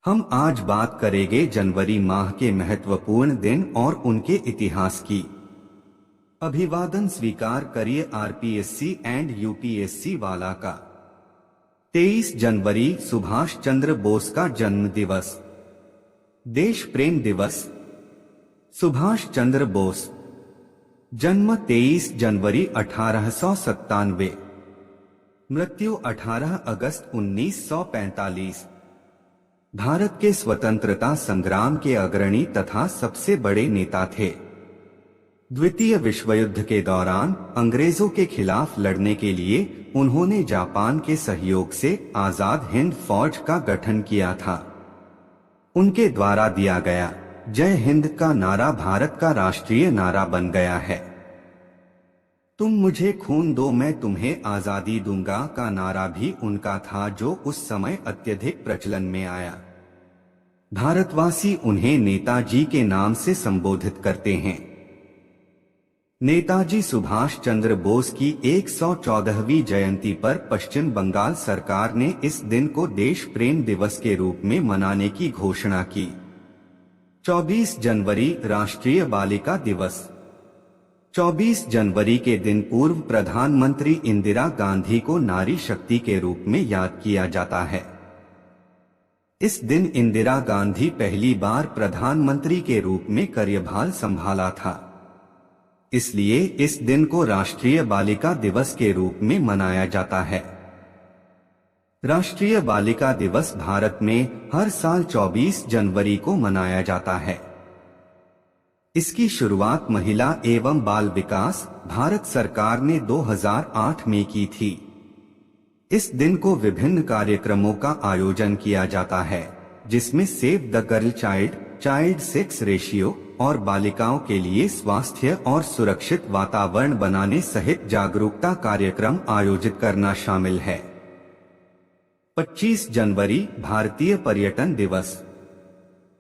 हम आज बात करेंगे जनवरी माह के महत्वपूर्ण दिन और उनके इतिहास की। अभिवादन स्वीकार करिए आरपीएससी एंड यूपीएससी वाला का। 23 जनवरी सुभाष चंद्र बोस का जन्म दिवस। देश प्रेम दिवस। सुभाष चंद्र बोस जन्म 23 जनवरी 1897। मृत्यु 18 अगस्त 1945। भारत के स्वतंत्रता संग्राम के अग्रणी तथा सबसे बड़े नेता थे। द्वितीय विश्व युद्ध के दौरान अंग्रेजों के खिलाफ लड़ने के लिए उन्होंने जापान के सहयोग से आजाद हिंद फौज का गठन किया था। उनके द्वारा दिया गया जय हिंद का नारा भारत का राष्ट्रीय नारा बन गया है। तुम मुझे खून दो मैं तुम्हें आजादी दूंगा का नारा भी उनका था, जो उस समय अत्यधिक प्रचलन में आया। भारतवासी उन्हें नेताजी के नाम से संबोधित करते हैं। नेताजी सुभाष चंद्र बोस की 114वीं जयंती पर पश्चिम बंगाल सरकार ने इस दिन को देश प्रेम दिवस के रूप में मनाने की घोषणा की। 24 जनवरी राष्ट्रीय बालिका दिवस। 24 जनवरी के दिन पूर्व प्रधानमंत्री इंदिरा गांधी को नारी शक्ति के रूप में याद किया जाता है। इस दिन इंदिरा गांधी पहली बार प्रधानमंत्री के रूप में कार्यभार संभाला था, इसलिए इस दिन को राष्ट्रीय बालिका दिवस के रूप में मनाया जाता है। राष्ट्रीय बालिका दिवस भारत में हर साल 24 जनवरी को मनाया जाता है। इसकी शुरुआत महिला एवं बाल विकास भारत सरकार ने 2008 में की थी। इस दिन को विभिन्न कार्यक्रमों का आयोजन किया जाता है, जिसमें save the girl child, child sex ratio और बालिकाओं के लिए स्वास्थ्य और सुरक्षित वातावरण बनाने सहित जागरूकता कार्यक्रम आयोजित करना शामिल है। 25 जनवरी भारतीय पर्यटन दिवस।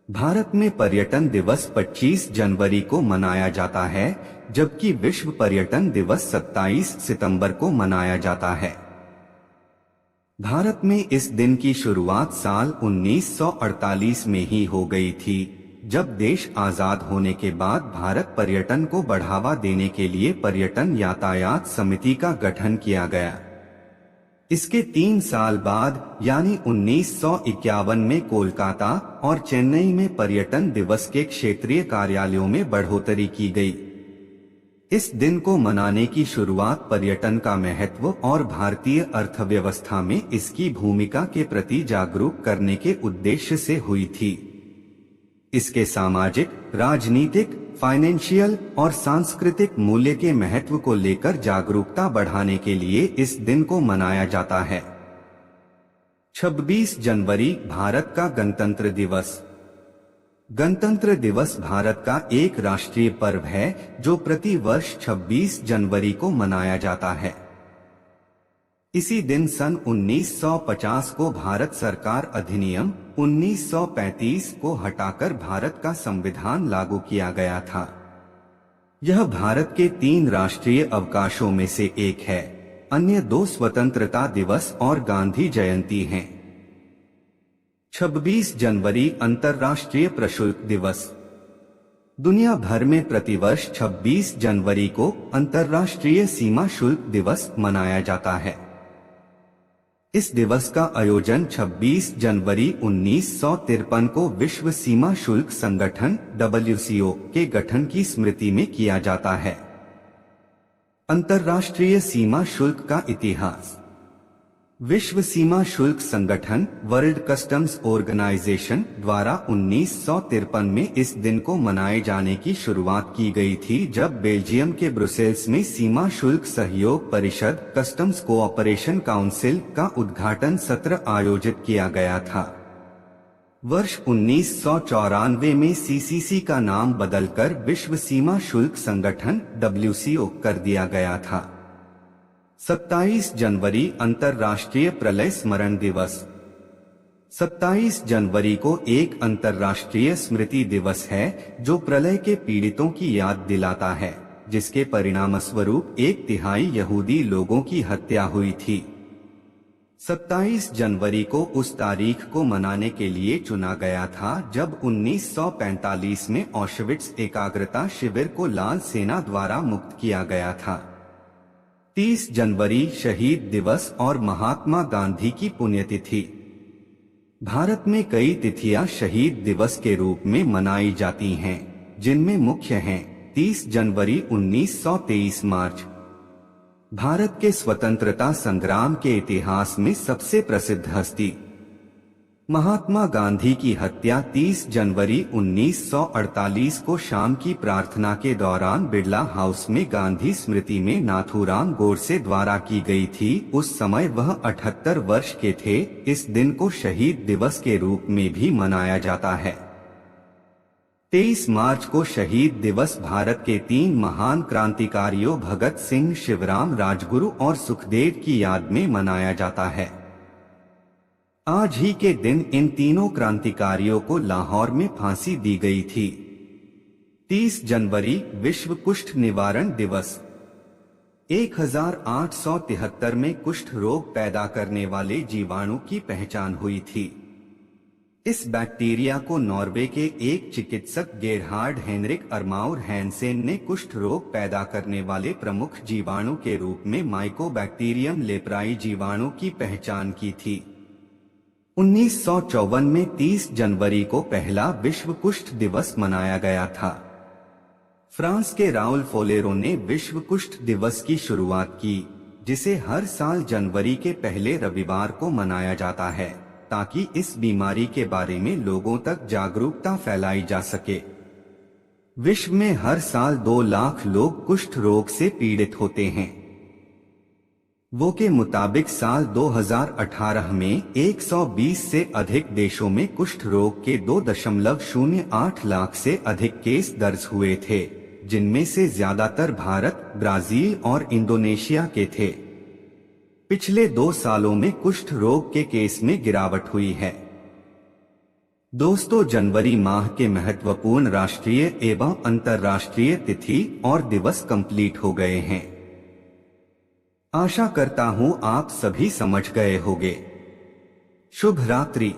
भारत में पर्यटन दिवस 25 जनवरी को मनाया जाता है, जबकि विश्व पर्यटन दिवस 27 सितंबर को मनाया जाता है। भारत में इस दिन की शुरुआत साल 1948 में ही हो गई थी, जब देश आजाद होने के बाद भारत पर्यटन को बढ़ावा देने के लिए पर्यटन यातायात समिति का गठन किया गया। इसके 3 साल बाद यानी 1951 में कोलकाता और चेन्नई में पर्यटन दिवस के क्षेत्रीय कार्यालयों में बढ़ोतरी की गई। इस दिन को मनाने की शुरुआत पर्यटन का महत्व और भारतीय अर्थव्यवस्था में इसकी भूमिका के प्रति जागरूक करने के उद्देश्य से हुई थी। इसके सामाजिक, राजनीतिक, फाइनेंशियल और सांस्कृतिक मूल्य के महत्व को लेकर जागरूकता बढ़ाने के लिए इस दिन को मनाया जाता है। 26 जनवरी भारत का गणतंत्र दिवस। गणतंत्र दिवस भारत का एक राष्ट्रीय पर्व है, जो प्रति वर्ष 26 जनवरी को मनाया जाता है। इसी दिन सन 1950 को भारत सरकार अधिनियम 1935 को हटाकर भारत का संविधान लागू किया गया था। यह भारत के 3 राष्ट्रीय अवकाशों में से एक है। अन्य 2 स्वतंत्रता दिवस और गांधी जयंती हैं। 26 जनवरी अंतर्राष्ट्रीय प्रशुल्क दिवस। दुनिया भर में प्रतिवर्ष 26 जनवरी को अंतर्राष्ट्रीय सीमा शुल्क दिवस मनाया जाता है। इस दिवस का आयोजन 26 जनवरी 1953 को विश्व सीमा शुल्क संगठन WCO के गठन की स्मृति में किया जाता है। अंतर्राष्ट्रीय सीमा शुल्क का इतिहास। विश्व सीमा शुल्क संगठन वर्ल्ड कस्टम्स ऑर्गेनाइजेशन द्वारा 1953 में इस दिन को मनाए जाने की शुरुआत की गई थी, जब बेल्जियम के ब्रुसेल्स में सीमा शुल्क सहयोग परिषद कस्टम्स कोऑपरेशन काउंसिल का उद्घाटन सत्र आयोजित किया गया था। वर्ष 1994 में CCC का नाम बदलकर विश्व सीमा शुल्क संगठन WCO कर दिया गया था। 27 जनवरी अंतर्राष्ट्रीय प्रलय स्मरण दिवस। 27 जनवरी को एक अंतर्राष्ट्रीय स्मृति दिवस है, जो प्रलय के पीड़ितों की याद दिलाता है, जिसके परिणामस्वरूप 1/3 यहूदी लोगों की हत्या हुई थी। 27 जनवरी को उस तारीख को मनाने के लिए चुना गया था जब 1945 में ऑशविट्स एकाग्रता शिविर को लाल सेना द्वारा मुक्त किया गया था। 30 जनवरी शहीद दिवस और महात्मा गांधी की पुण्यतिथि। भारत में कई तिथियां शहीद दिवस के रूप में मनाई जाती हैं, जिनमें मुख्य हैं 30 जनवरी 1923 मार्च। भारत के स्वतंत्रता संग्राम के इतिहास में सबसे प्रसिद्ध हस्ती महात्मा गांधी की हत्या 30 जनवरी 1948 को शाम की प्रार्थना के दौरान बिड़ला हाउस में गांधी स्मृति में नाथूराम गोडसे द्वारा की गई थी। उस समय वह 78 वर्ष के थे। इस दिन को शहीद दिवस के रूप में भी मनाया जाता है। 23 मार्च को शहीद दिवस भारत के 3 महान क्रांतिकारियों भगत सिंह, शिवराम राजगुरु और सुखदेव की याद में मनाया जाता है। आज ही के दिन इन तीनों क्रांतिकारियों को लाहौर में फांसी दी गई थी। 30 जनवरी विश्व कुष्ठ निवारण दिवस। 1873 में कुष्ठ रोग पैदा करने वाले जीवाणु की पहचान हुई थी। इस बैक्टीरिया को नॉर्वे के एक चिकित्सक गेरहार्ड हेनरिक अरमाउर हैंसेन ने कुष्ठ रोग पैदा करने वाले प्रमुख जीवाणु के रूप में माइकोबैक्टीरियम लेप्राई जीवाणु की पहचान की थी। 1954 में 30 जनवरी को पहला विश्व कुष्ठ दिवस मनाया गया था। फ्रांस के राउल फोलेरो ने विश्व कुष्ठ दिवस की शुरुआत की, जिसे हर साल जनवरी के पहले रविवार को मनाया जाता है, ताकि इस बीमारी के बारे में लोगों तक जागरूकता फैलाई जा सके। विश्व में हर साल 2 लाख लोग कुष्ठ रोग से पीड़ित होते हैं। वो के मुताबिक साल 2018 में 120 से अधिक देशों में कुष्ठ रोग के 2.08 लाख से अधिक केस दर्ज हुए थे, जिनमें से ज्यादातर भारत, ब्राजील और इंडोनेशिया के थे। पिछले 2 सालों में कुष्ठ रोग के केस में गिरावट हुई है। दोस्तों, जनवरी माह के महत्वपूर्ण राष्ट्रीय एवं अंतर्राष्ट्रीय तिथि और दिवस कंप्लीट हो गए हैं। आशा करता हूं आप सभी समझ गए होंगे। शुभ रात्रि।